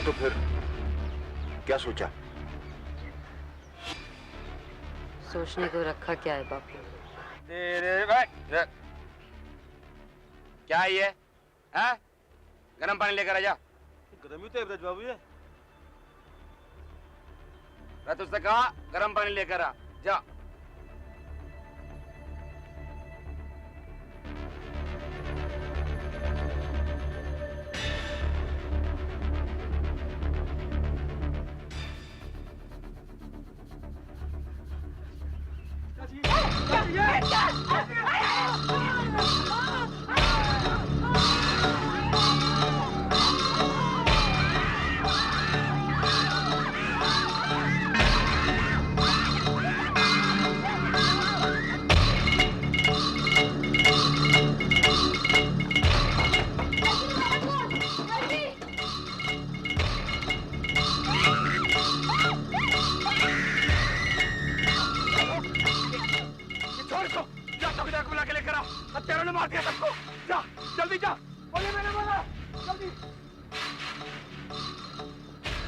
तो फिर क्या सोचा? सोचने को रखा क्या है बापू? तेरे भाई क्या है ये? हाँ? गरम पानी लेकर आ जा। गरम ही तो है ब्रज बाबू ये। मैं तुझसे कहा गरम पानी लेकर आ जा।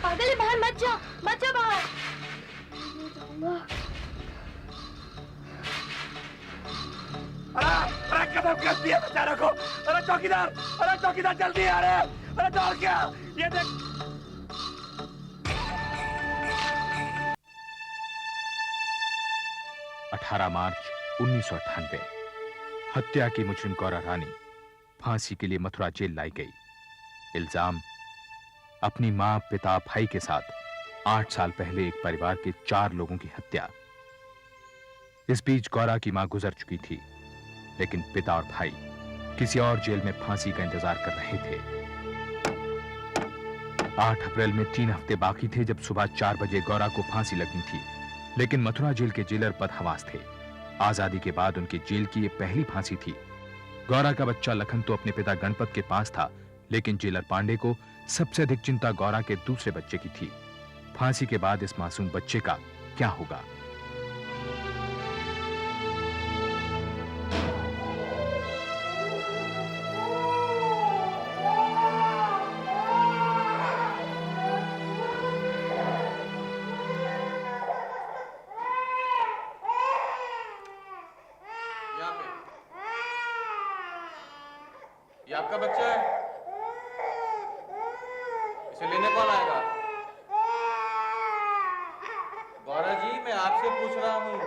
पागल है बाहर मत जा बाहर। अरे कदम कर दिया बेचारा को। अरे चौकीदार जल्दी आ रहे। अरे दौड़ क्या ये देख। 18 मार्च 1998 हत्या की मुजरिम गौरा रानी फांसी के लिए मथुरा जेल लाई गई। इल्जाम अपनी मां, पिता, भाई के साथ 8 साल पहले एक परिवार के 4 लोगों की हत्या। इस बीच गौरा की मां गुजर चुकी थी, लेकिन पिता और भाई किसी और जेल में फांसी का इंतजार कर रहे थे। 8 अप्रैल में 3 हफ्ते बाकी थे जब सुबह 4 बजे गौरा को फांसी लगनी थी, लेकिन मथुरा जेल के जेलर बदहवास थे। आजादी के बाद उनके जेल की यह पहली फांसी थी। गौरा का बच्चा लखन तो अपने पिता गणपत के पास था, लेकिन जेलर पांडे को सबसे अधिक चिंता गौरा के दूसरे बच्चे की थी। फांसी के बाद इस मासूम बच्चे का क्या होगा? ये आपका बच्चा है? इसे लेने कौन आएगा? गौरा जी, मैं आपसे पूछ रहा हूँ।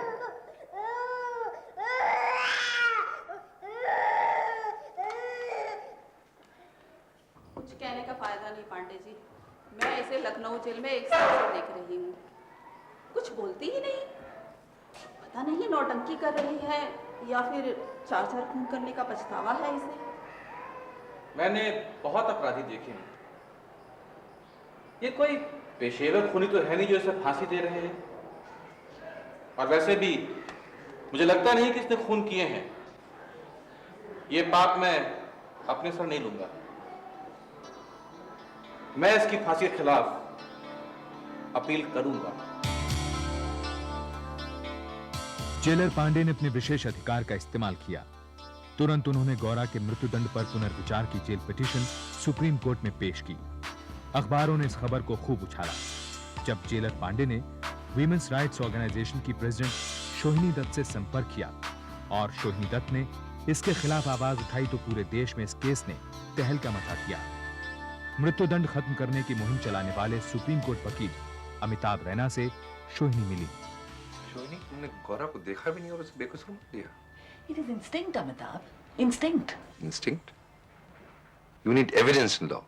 कुछ कहने का फायदा नहीं पांडे जी। मैं इसे लखनऊ जेल में 1 साल से देख रही हूँ, कुछ बोलती ही नहीं। पता नहीं नौटंकी कर रही है या फिर 4 खून करने का पछतावा है इसे। मैंने बहुत अपराधी देखे हैं, ये कोई पेशेवर खूनी तो है नहीं जो इसे फांसी दे रहे हैं। और वैसे भी मुझे लगता नहीं कि इसने खून किए हैं। ये पाप मैं अपने सर नहीं लूंगा। मैं इसकी फांसी के खिलाफ अपील करूंगा। जेलर पांडे ने अपने विशेष अधिकार का इस्तेमाल किया। तुरंत उन्होंने गौरा के मृत्युदंड पर पुनर्विचार की जेल पिटीशन सुप्रीम कोर्ट में पेश की। अखबारों ने इस खबर को खूब उछाला। जब जेलर पांडे ने वीमेंस राइट्स ऑर्गेनाइजेशन की प्रेसिडेंट सोहिनी दत्त से संपर्क किया और सोहिनी दत्त ने इसके खिलाफ आवाज उठाई तो पूरे देश में इस केस ने तहलका मचा दिया। मृत्युदंड खत्म करने की मुहिम चलाने वाले सुप्रीम कोर्ट वकील अमिताभ रैना से सोहिनी मिली। सोहिनी, तुमने गौरा को देखा भी नहीं और उसे बेकसूर मत दिया। It is instinct, Amitabh. Instinct. Instinct? You need evidence in law.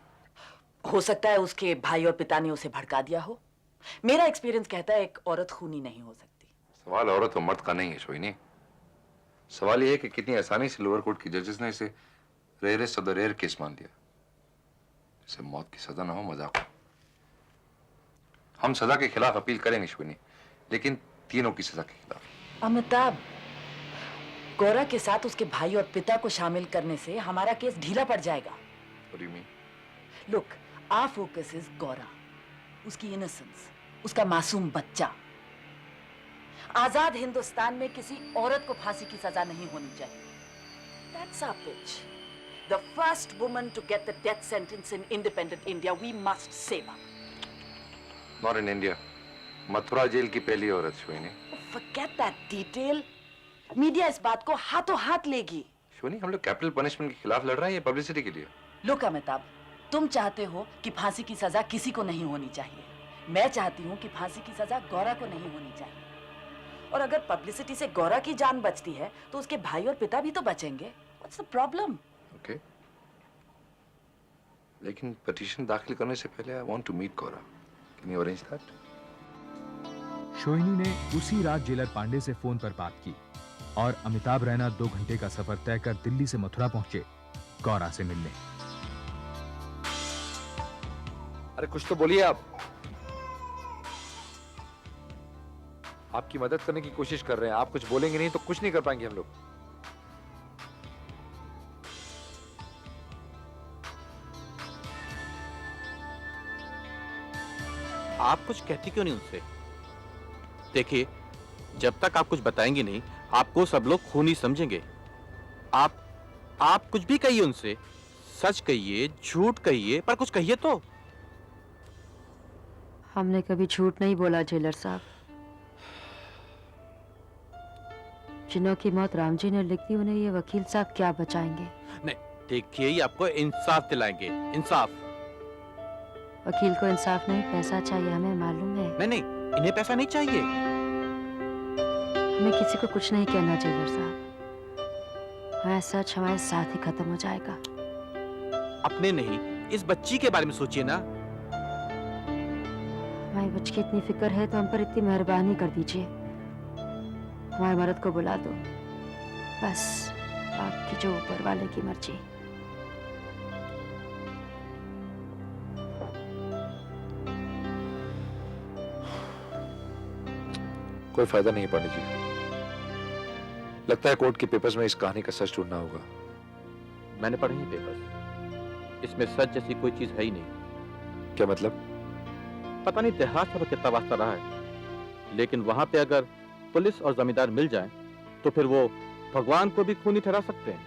हो सकता है उसके भाई और पिता ने उसे भड़का दिया हो। मेरा एक्सपीरियंस कहता है एक औरत खूनी नहीं हो सकती। सवाल औरत और मर्द का नहीं है सोहिनी। सवाल यह है कि कितनी आसानी से लोअर कोर्ट की जजेस ने इसे rarest of the rare case मान लिया। इसे मौत की सजा ना हो, मजाक हो। हम सजा के खिलाफ अपील करेंगे सोहिनी, लेकिन तीनों की सजा के खिलाफ। अमिताभ, गौरा के साथ उसके भाई और पिता को शामिल करने से हमारा केस ढीला पड़ जाएगा। What do you mean? Look, our focus is Gaura, उसकी इनोसेंस, उसका मासूम बच्चा। आजाद हिंदुस्तान में किसी औरत को फांसी की सजा नहीं होनी चाहिए। That's our pitch. The first woman to get the death sentence in independent India. We must save her. Not in India. Mathura jail की पहली औरत श्वेनी। Forget that detail. मीडिया इस बात को हाथों हाथ लेगी। श्वेनी, हम लोग कैपिटल पनिशमेंट के खिलाफ लड़ रहे हैं या पब्लिसिटी के लिए? लोक अमिताभ, तुम चाहते हो कि फांसी की सजा किसी को नहीं होनी चाहिए। मैं चाहती हूँ कि फांसी की सजा गौरा को नहीं होनी चाहिए। और अगर पब्लिसिटी से गौरा की जान बचती है, तो उसके भाई और पिता भी तो बचेंगे। What's the problem? Okay. लेकिन पिटीशन दाखिल करने से पहले I want to meet Gaura. Can you arrange that? Shohini ने उसी रात जेलर पांडे से फोन पर बात की और अमिताभ रैना 2 घंटे का सफर तय कर दिल्ली से मथुरा पहुंचे गौरा से मिलने। अरे कुछ तो बोलिए आप। आपकी मदद करने की कोशिश कर रहे हैं, आप कुछ बोलेंगे नहीं तो कुछ नहीं कर पाएंगे हम लोग। आप कुछ कहती क्यों नहीं उनसे? देखिए, जब तक आप कुछ बताएंगे नहीं, आपको सब लोग खूनी समझेंगे। आप कुछ भी कहिए उनसे, सच कहिए, झूठ कहिए, पर कुछ कहिए तो। हमने कभी झूठ नहीं बोला जेलर साहब। जिन्हों की मौत राम जी ने लिख दी, उन्हें ये वकील साहब क्या बचाएंगे? नहीं, देखिए, ये आपको इंसाफ दिलाएंगे, इंसाफ। वकील को इंसाफ नहीं, पैसा चाहिए, हमें मालूम है। नहीं, इन्हें पैसा नहीं चाहिए। हमें किसी को कुछ नहीं कहना जेलर साहब। हमारा सच हमारे साथ ही खत्म हो जाएगा। अपने नहीं, इस बच्ची के बारे में सोचिए ना। हमारी बच्ची की इतनी फिक्र है तो हम पर इतनी मेहरबानी कर दीजिए। हमारे मर्द को बुला दो, बस बाकी जो ऊपर वाले की मर्जी। कोई फायदा नहीं है पांडे जी। लगता है कोर्ट के पेपर्स में इस कहानी का सच ढूंढना होगा। मैंने पढ़े हैं पेपर्स, इसमें सच जैसी कोई चीज है ही नहीं। क्या मतलब? पता नहीं इतिहास पर कितना वास्ता रहा है, लेकिन वहां पे अगर पुलिस और जमींदार मिल जाएं, तो फिर वो भगवान को भी खूनी ठहरा सकते हैं।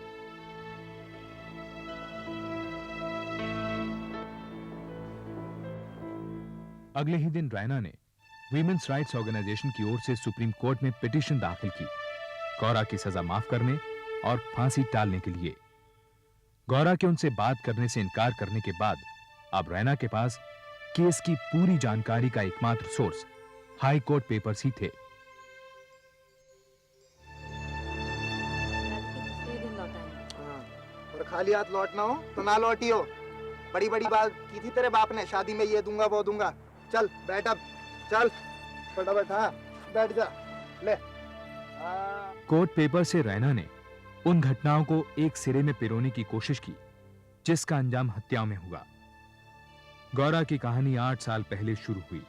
अगले ही दिन रैना ने वीमेंस राइट्स ऑर्गेनाइजेशन की ओर से सुप्रीम कोर्ट में पिटीशन दाखिल की, गौरा की सजा माफ करने और फांसी टालने के लिए। गौरा के उनसे बात करने से इनकार करने के बाद अब रैना के पास केस की पूरी जानकारी का एकमात्र सोर्स हाई कोर्ट पेपर्स ही थे। और खाली हाथ लौटना हो तो ना लौटियो। बड़ी बड़ी बात की थी तेरे बाप ने, शादी में ये दूंगा वो दूंगा। चल बैठ अब, चल फटाफट। हाँ बैठ जा, ले। कोर्ट पेपर से रैना ने उन घटनाओं को एक सिरे में पिरोने की कोशिश की जिसका अंजाम हत्याओं में हुआ। गौरा की कहानी 8 साल पहले शुरू हुई,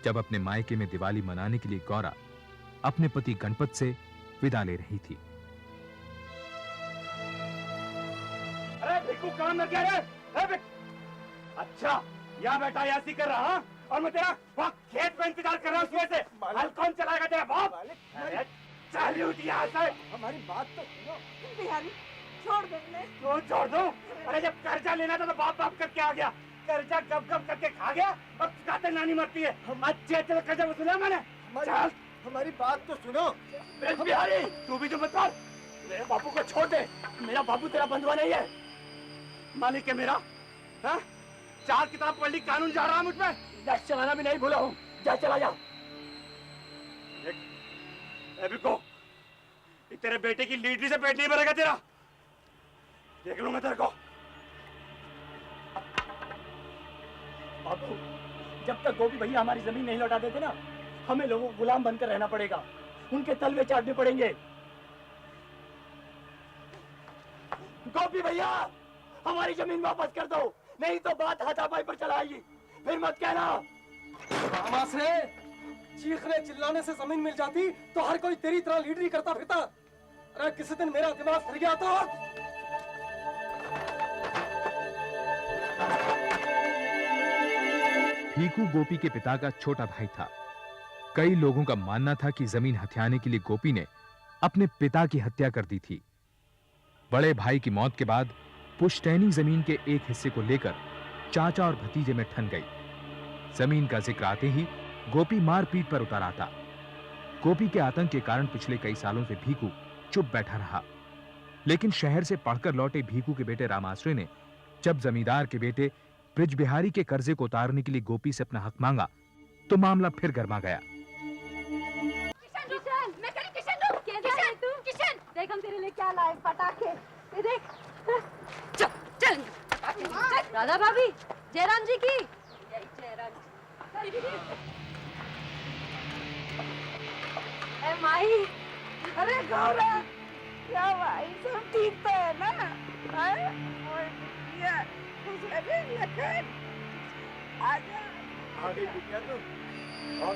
जब अपने मायके में दिवाली मनाने के लिए गौरा अपने पति गणपत से विदा ले रही थी। अरे भिक्कू, काम में क्या है? अच्छा, यहाँ बैठा यासी कर रहा हाँ? और मैं तेरा वहाँ खेत में इंतजार कर रहा हूँ सुबह से। हल कौन चलाएगा तेरा बाप? अरे चल उठ यहाँ से। हमारी बात तो सुनो। बिहारी, छोड़ दो इन्हें। क्यों छोड़ दो? अरे जब कर्जा लेना था तो बाप बाप करके आ गया, कर्जा गप गप करके खा गया और चुकाते नानी मरती है। अच्छे अच्छे कर्जा वसूला मैंने। चल हमारी बात तो सुनो। बिहारी, तू भी जो मत कर। मेरे बापू को छोड़ दे, मेरा बापू तेरा बंधुआ नहीं है, मालिक है मेरा। हाँ? 4 किताब पढ़ ली, कानून जा रहा मुझ में, गैस चलाना भी नहीं भूला हूँ। जा चला जा। बिको, तेरे बेटे की लीडरी से पेट नहीं भरेगा तेरा, देख लूं मैं तेरे को। बाबू, जब तक गोपी भैया हमारी जमीन नहीं लौटा देते ना, हमें लोगों को गुलाम बनकर रहना पड़ेगा, उनके तलवे चाटने पड़ेंगे। गोपी भैया, हमारी जमीन वापस कर दो, नहीं तो बात हाथापाई पर चलाएगी, फिर मत कहना। मामा से चीखने चिल्लाने से जमीन मिल जाती तो हर कोई तेरी तरह लीडरी करता फिरता। अरे किसी दिन मेरा दिमाग फिर गया तो। भीखू गोपी के पिता का छोटा भाई था। कई लोगों का मानना था कि जमीन हथियाने के लिए गोपी ने अपने पिता की हत्या कर दी थी। बड़े भाई की मौत के बाद पुश्तैनी जमीन के एक हिस्से को लेकर चाचा और भतीजे में ठन गई। जमीन का जिक्र आते ही गोपी मारपीट पर उतर आता। गोपी के आतंक के कारण पिछले कई सालों से भीखू चुप बैठा रहा, लेकिन शहर से पढ़कर लौटे भीखू के बेटे रामाश्रय ने जब जमींदार के बेटे ब्रिज बिहारी के कर्जे को उतारने के लिए गोपी से अपना हक मांगा तो मामला फिर गर्मा गया। किशन, देख हम तेरे लिए क्या लाए, पटाखे। ये देख। चल चल राधा भाभी, जयराम जी की। ए माई, अरे गौरा, क्या भाई सब ठीक तो है ना? हैं? ओए बिटिया, अरे लखन, आजा। आ गई बिटिया तुम। और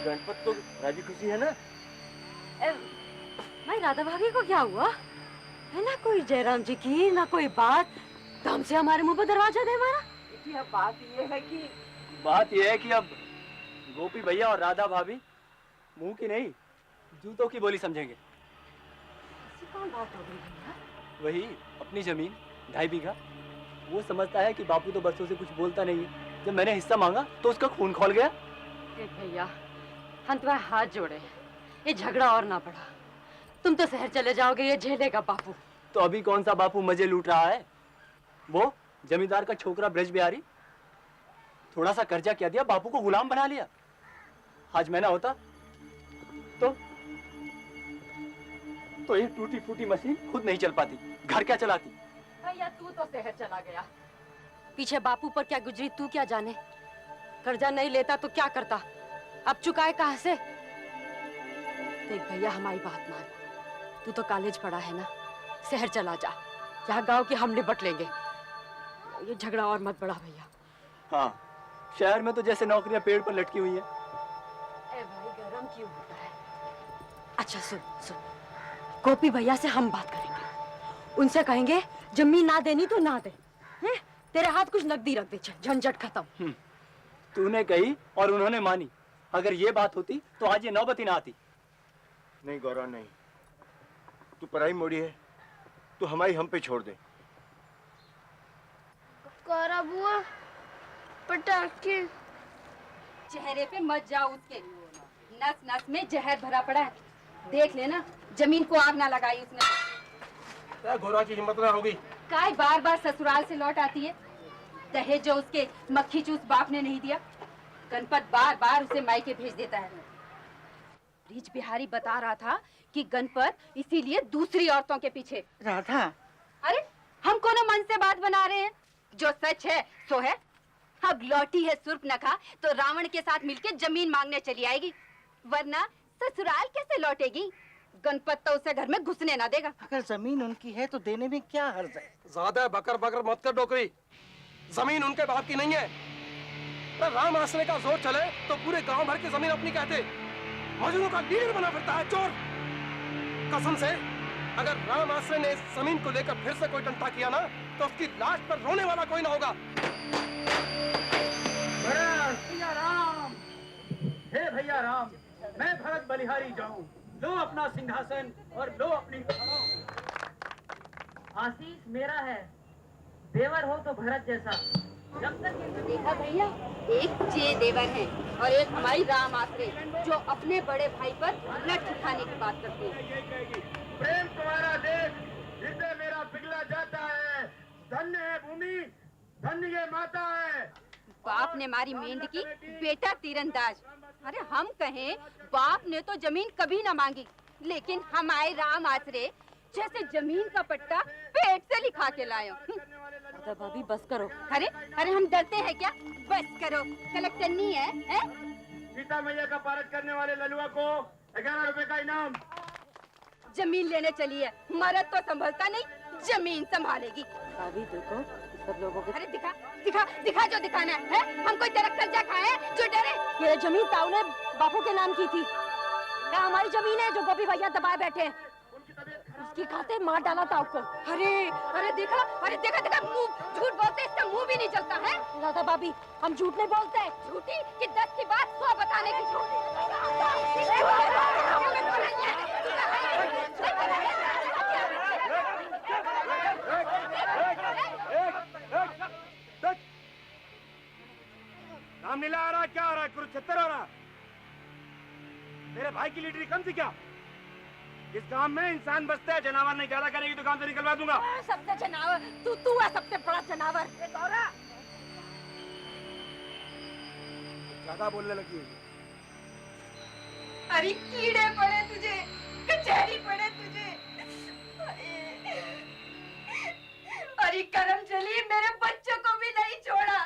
गणपत तो राजी खुशी है ना? भाई राधा भाभी को क्या हुआ है? ना कोई जयराम जी की, ना कोई बात, दम से हमारे मुंह पर दरवाजा दे मारा। बिटिया बात ये है कि अब गोपी भैया और राधा भाभी मुंह की नहीं जूतों की बोली समझेंगे। ऐसी कौन बात हो गई भैया? वही अपनी जमीन 2.5 बीघा। वो समझता है कि बापू तो बरसों से कुछ बोलता नहीं है। जब मैंने हिस्सा मांगा तो उसका खून खौल गया। भैया हम तुम्हारे हाथ जोड़े, ये झगड़ा और ना बढ़ा। तुम तो शहर चले जाओगे, ये झेलेगा बापू। तो अभी कौन सा बापू मजे लूट रहा है? वो जमींदार का छोकरा ब्रज बिहारी थोड़ा सा कर्जा क्या दिया, बापू को गुलाम बना लिया। आज मैं ना होता तो एक टूटी फूटी मशीन खुद नहीं चल पाती, घर क्या चलाती। भैया तू तो शहर चला गया, पीछे बापू पर क्या गुजरी तू क्या जाने। कर्जा नहीं लेता तो क्या करता, अब चुकाए कहां से? देख भैया हमारी बात मान, तू तो कॉलेज पढ़ा है ना, शहर चला जा, यहाँ गांव की हम निपट लेंगे। ये झगड़ा और मत बढ़ा भैया। हाँ, शहर में तो जैसे नौकरियां पेड़ पर लटकी हुई है। ए भाई गरम क्यों होता है? अच्छा सुन सुन, गोपी भैया से हम बात करेंगे, उनसे कहेंगे जमीन ना देनी तो ना दे, हैं? तेरे हाथ कुछ नकदी रख दे, झंझट खत्म। तूने कही और उन्होंने मानी। अगर ये बात होती तो आज ये नौबत ही ना आती। नहीं गौरव नहीं, तू पराई मोड़ी है, तू हमारी हम पे छोड़ दे। गौरा बुआ, पटाखे। चेहरे पे मत जाओ उसके, नस नस में जहर भरा पड़ा है। देख लेना जमीन को आग ना लगाई उसने। घोड़ा की हिम्मत ना होगी। काय बार बार ससुराल से लौट आती है, दहेज जो उसके मक्खी चूस बाप ने नहीं दिया, गणपत बार बार उसे मायके भेज देता है। ब्रिज बिहारी बता रहा था कि गणपत इसीलिए दूसरी औरतों के पीछे। राधा, अरे हम कोनो मन से बात बना रहे हैं, जो सच है सो है। अब लौटी है सुर्पनखा तो रावण के साथ मिलके जमीन मांगने चली आएगी, वरना ससुराल कैसे लौटेगी? गणपत तो उसे घर में घुसने ना देगा। अगर जमीन उनकी है तो देने में क्या हर्ज है? ज्यादा बकर बकर मत कर डोकरी, जमीन उनके बाप की नहीं है। पर राम आसने का जोर चले तो पूरे गांव भर की जमीन अपनी कहते। मजनू का लीडर बना फिरता है चोर। कसम से अगर राम आसने ने इस जमीन को लेकर फिर से कोई टंटा किया ना तो उसकी लाश पर रोने वाला कोई ना होगा। भैया राम, हे भैया राम, मैं भरत बलिहारी जाऊं, लो अपना सिंहासन और लो अपनी। आशीष मेरा है, देवर हो तो भरत जैसा। जब तक देखा भैया, एक जे देवर है और एक हमारी राम आसरे, जो अपने बड़े भाई पर लठ उठाने की बात करते हैं। प्रेम तुम्हारा देश, हृदय मेरा पिघला जाता है। धन्य है भूमि, धन्य ये माता है। बाप ने मारी मेंढकी, बेटा तीरंदाज। अरे हम कहें बाप ने तो जमीन कभी ना मांगी, लेकिन हमारे राम आसरे जैसे जमीन का पट्टा पेट से लिखा के लाए। भाभी बस करो। अरे अरे हम डरते हैं क्या? बस करो, कलेक्टर नहीं है? सीता मैया का पारद करने वाले ललुआ को 11 रुपए का इनाम। जमीन लेने चली है, मर्द तो संभलता नहीं, जमीन संभालेगी। भाभी देखो सब लोगों को। अरे दिखा दिखा दिखा जो दिखाना है। हम कोई तेरा कर्जा खाए जो डरे? ये जमीन ताऊ ने बापू के नाम की थी, क्या हमारी जमीन है जो गोपी भैया दबाए बैठे हैं? उसकी खाते मार डाला ताऊ को। अरे अरे देखा, अरे देखा देखा, मुंह झूठ बोलते, इसका मुंह भी नहीं चलता है। राधा भाभी हम झूठ नहीं बोलते। झूठी कि 10 की बात 100 बताने की झूठी। रामलीला आ रहा है, क्या हो रहा है, कुरुक्षेत्र हो रहा है? तेरे भाई की लीडरी कम थी क्या? इस गांव में इंसान बसते हैं, जानवर नहीं। ज्यादा करेगी तो गांव से निकलवा दूंगा। सबसे जनावर तू है, सबसे बड़ा जनावर। गौरा ज्यादा बोलने लगी। अरे कीड़े पड़े तुझे, कचहरी पड़े तुझे। अरे करम चली, मेरे बच्चों को भी नहीं छोड़ा।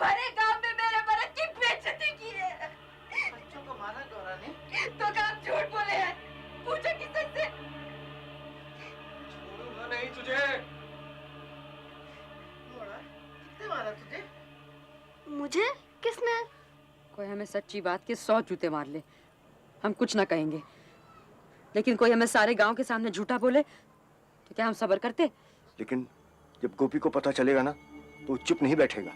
भरे गांव में मेरे भरत की बेइज्जती की है। बच्चों को मारा गौरा ने? तो क्या आप झूठ बोले हैं? पूछो किससे से? छोड़ूंगा नहीं तुझे। गौरा, किसने मारा तुझे? मुझे? किसने? कोई हमें सच्ची बात के 100 जूते मार ले, हम कुछ ना कहेंगे। लेकिन कोई हमें सारे गांव के सामने झूठा बोले तो क्या हम सब्र करते? लेकिन जब गोपी को पता चलेगा ना तो वो चुप नहीं बैठेगा।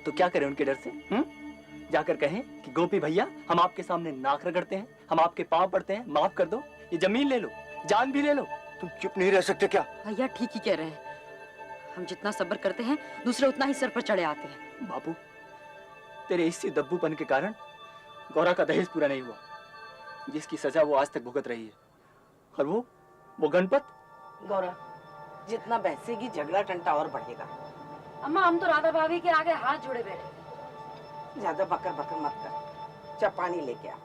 तो क्या करें उनके डर से? जाकर कहें कि गोपी भैया, हम आपके सामने नाक रगड़ते हैं, हम आपके पांव पड़ते हैं, माफ कर दो, ये जमीन ले लो, जान भी ले लो। तुम चुप नहीं रह सकते क्या? भैया ठीक ही कह रहे हैं, हम जितना सब्र करते हैं दूसरे उतना ही सर पर चढ़े आते हैं। बापू, तेरे इसी दब्बूपन के कारण गौरा का दहेज पूरा नहीं हुआ, जिसकी सजा वो आज तक भुगत रही है। और वो गणपत। गौरा, जितना बहसेगी झगड़ा टंटा और बढ़ेगा। अम्मा, हम तो राधा भाभी के आगे हाथ जोड़े बैठे। ज्यादा बकर बकर मत कर, जा पानी लेके आ।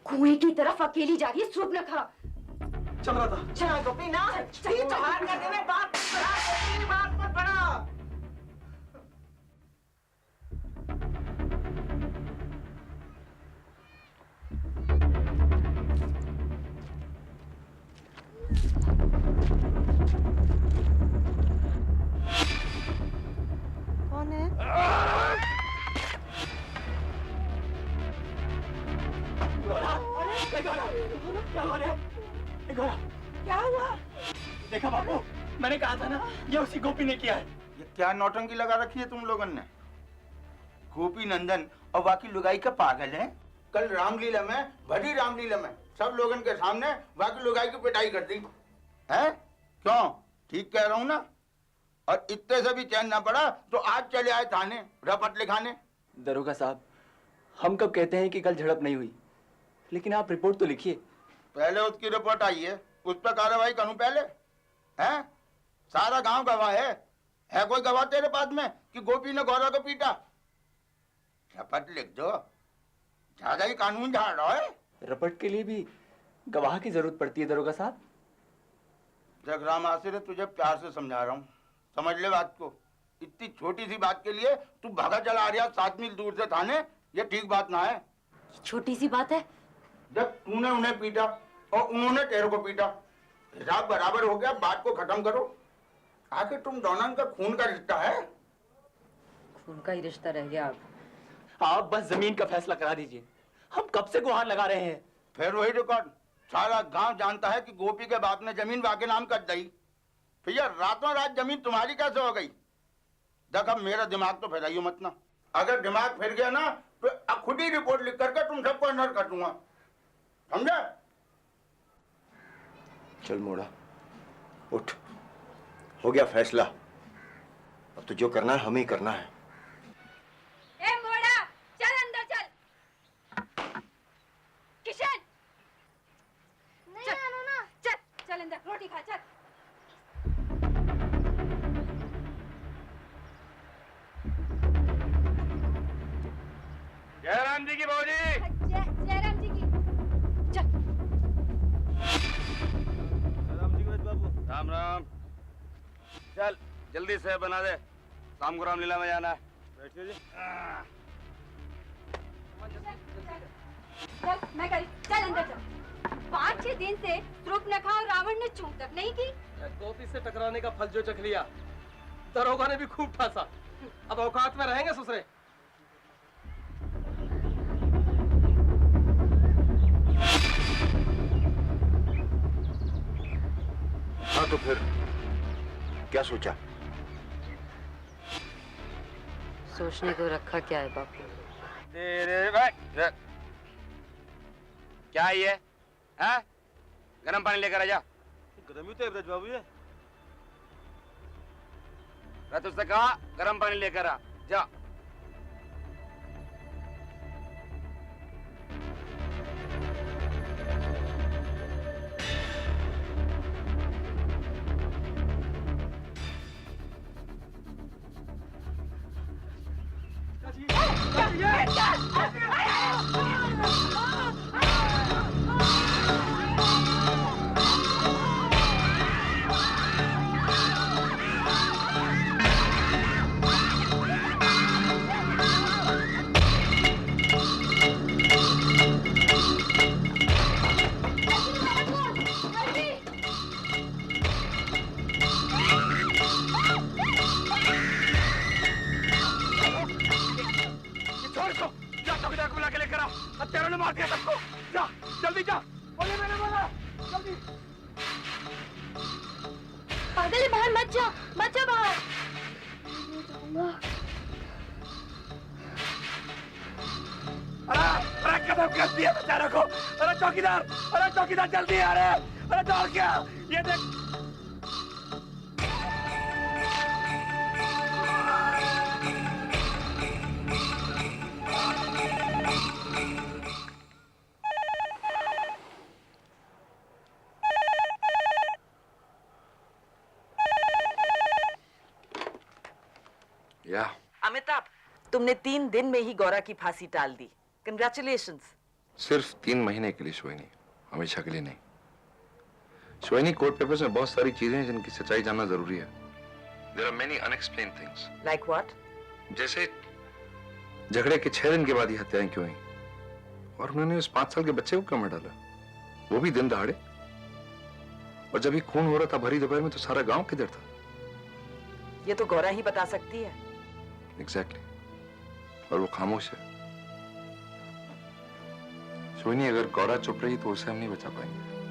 कुएं की तरफ अकेली जा रही है सूर्पनखा। चल रहा था। चल गोपी ना, बाहर करने में बात मत बढ़ा। कौन है? क्या हुआ? देखा बाबू, मैंने कहा था ना, ये उसी गोपी ने किया है। ये क्या नौटंकी लगा रखी है तुम लोगों ने? गोपी नंदन और बाकी लुगाई का पागल है। कल रामलीला में, भरी रामलीला में सब लोगों के सामने बाकी लुगाई की पिटाई कर दी है। क्यों? ठीक कह रहा हूँ ना? और इतने से भी चैन ना पड़ा तो आज चले आए थाने रपट लिखाने। दरोगा साहब, हम कब कहते हैं कि कल झड़प नहीं हुई, लेकिन आप रिपोर्ट तो लिखिए। पहले उसकी रिपोर्ट आई है, उस पर कार्रवाई करूं पहले? हैं? सारा गांव गवाह है कोई गवाह तेरे पास में कि गोपी ने गौरा को पीटा? रपट लिख दो, ज्यादा ही कानून झाड़ रहा है। रपट के लिए भी गवाह की जरूरत पड़ती है दरोगा साहब। जगराम आसिर, तुझे प्यार से समझा रहा हूँ, समझ ले बात को। इतनी छोटी सी बात के लिए तू भागा चला आ रहा 7 मील दूर से थाने, ये ठीक बात ना है। छोटी सी बात है। जब तूने उन्हें पीटा और उन्होंने तेरे को पीटा, हिसाब बराबर हो गया, बात को खत्म करो। आखिर तुम दोनों का खून का रिश्ता है। खून का ही रिश्ता रह गया अब। आप बस जमीन का फैसला करा दीजिए, हम कब से गुहार लगा रहे हैं। फिर वही रिकॉर्ड, सारा गांव जानता है कि गोपी के बाप ने जमीन वाके नाम कर दी। भैया रातों रात जमीन तुम्हारी कैसे हो गई? देख अब मेरा दिमाग तो फैलाइयो मत ना, अगर दिमाग फिर गया ना तो अब खुद ही रिपोर्ट लिख करके तुम सबको अंदर कर दूंगा, समझे? चल मोड़ा, उठ, हो गया फैसला। अब तो जो करना है हमें ही करना है। ए मोड़ा, चल अंदर चल। किशन, नहीं आनो ना। चल अंदर रोटी खा, चल। जयराम जी की बहूजी। जयराम जी की। चल। जयराम जी की बाबू। राम राम। चल जल्दी से बना दे, शाम को रामलीला में जाना है। बैठिए जी। चल मैं करी, चल अंदर चल। 5-6 दिन से सूर्पनखा और रावण ने चूक तक नहीं की। गोपी से टकराने का फल जो चख लिया, दरोगा ने भी खूब ठासा। अब औकात में रहेंगे ससुरे। हाँ तो फिर क्या सोचा? सोचने को रखा क्या है बापू? तेरे भाई क्या ये है? गर्म पानी लेकर आ जा। गरम ही तो है ब्रज बाबू ये। मैं तुझसे कहा गर्म पानी लेकर आ जा। पागल है, बाहर मत जा बाहर। अरे कदम कर दिया बेचारे को। अरे चौकीदार जल्दी आ रहे। अरे दौड़ क्या, ये देख। अमिताभ, तुमने 3 दिन में ही गौरा की फांसी टाल दी। कंग्रेचुलेशंस। सिर्फ 3 महीने के लिए श्वेनी, हमेशा के लिए नहीं। श्वेनी, कोर्ट पेपर्स में बहुत सारी चीजें हैं जिनकी सच्चाई जानना जरूरी है। There are many unexplained things. Like what? जैसे झगड़े के 6 दिन के बाद ही हत्याएं क्यों हुई, और उन्होंने उस 5 साल के बच्चे को क्यों मार डाला, वो भी दिन दहाड़े। और जब ये खून हो रहा था भरी दोपहर में, तो सारा गांव किधर था? ये तो गौरा ही बता सकती है। एग्जैक्टली, और वो खामोश है। श्वेनी, अगर गौरा चुप रही तो उसे हम नहीं बचा पाएंगे।